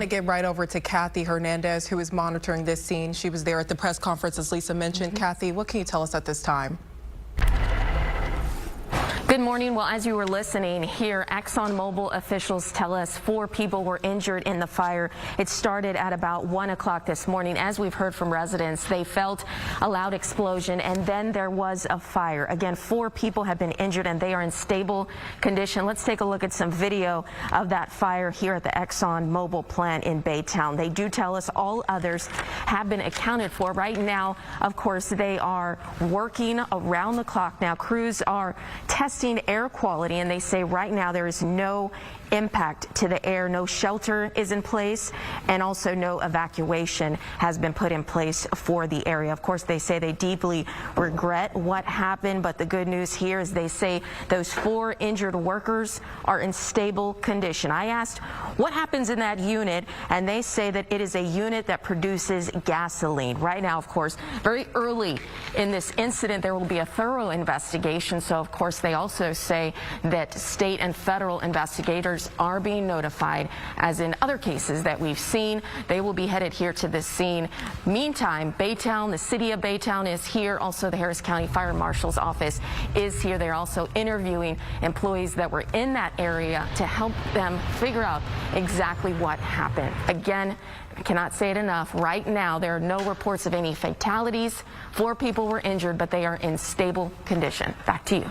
To get right over to Kathy Hernandez, who is monitoring this scene. She was there at the press conference, as Lisa mentioned. Kathy, what can you tell us at this time? Good morning. Well, as you were listening here, ExxonMobil officials tell us 4 people were injured in the fire. It started at about 1 o'clock this morning. As we've heard from residents, they felt a loud explosion and then there was a fire. Again, 4 people have been injured and they are in stable condition. Let's take a look at some video of that fire here at the ExxonMobil plant in Baytown. They do tell us all others have been accounted for. Right now, of course, they are working around the clock now. Crews are testing air quality, and they say right now there is no impact to the air. No shelter is in place, and also no evacuation has been put in place for the area. Of course, they say they deeply regret what happened, but the good news here is they say those 4 injured workers are in stable condition. I asked what happens in that unit, and they say that it is a unit that produces gasoline. Right now, of course, very early in this incident, there will be a thorough investigation. So, of course, they also say that state and federal investigators are being notified, as in other cases that we've seen. They will be headed here to this scene. Meantime, Baytown, the city of Baytown is here. Also, the Harris County Fire Marshal's office is here. They're also interviewing employees that were in that area to help them figure out exactly what happened. Again, I cannot say it enough. Right now, there are no reports of any fatalities. 4 people were injured, but they are in stable condition. Back to you.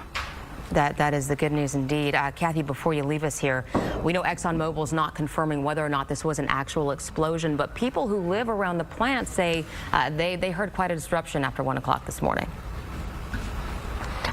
That is the good news indeed. Kathy, before you leave us here, we know ExxonMobil is not confirming whether or not this was an actual explosion, but people who live around the plant say they heard quite a disruption after 1 o'clock this morning.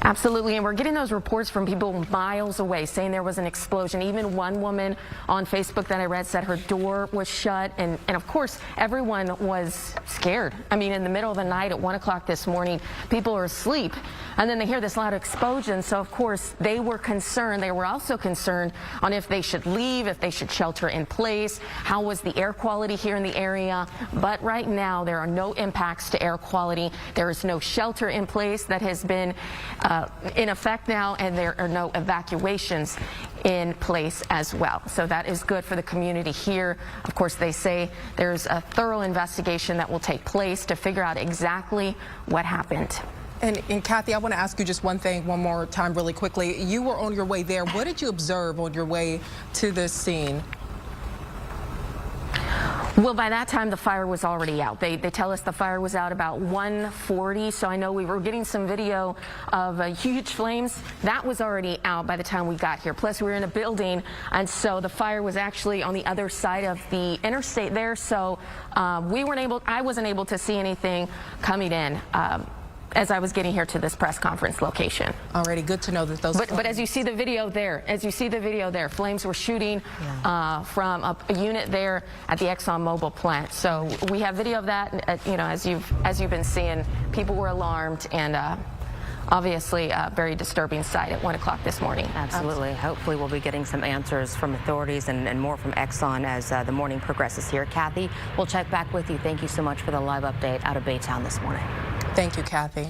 Absolutely, and we're getting those reports from people miles away saying there was an explosion. Even one woman on Facebook that I read said her door was shut, and of course everyone was scared. I mean, in the middle of the night at 1 o'clock this morning, people are asleep, and then they hear this loud explosion. So of course they were concerned. They were also concerned on if they should leave, if they should shelter in place, how was the air quality here in the area. But right now there are no impacts to air quality. There is no shelter in place that has been in effect now, and there are no evacuations in place as well. So that is good for the community here. Of course, they say there's a thorough investigation that will take place to figure out exactly what happened. And Kathy, I want to ask you just one thing one more time really quickly. You were on your way there. What did you observe on your way to this scene? Well, by that time, the fire was already out. They tell us the fire was out about 1:40, so I know we were getting some video of huge flames. That was already out by the time we got here. Plus, we were in a building, and so the fire was actually on the other side of the interstate there, so I wasn't able to see anything coming in as I was getting here to this press conference location. Already good to know that those. But as you see the video there, flames were shooting from a unit there at the ExxonMobil plant. So we have video of that. You know, as you've been seeing, people were alarmed, and obviously a very disturbing sight at 1 o'clock this morning. Absolutely. Hopefully we'll be getting some answers from authorities and more from Exxon as the morning progresses here. Kathy, we'll check back with you. Thank you so much for the live update out of Baytown this morning. Thank you, Kathy.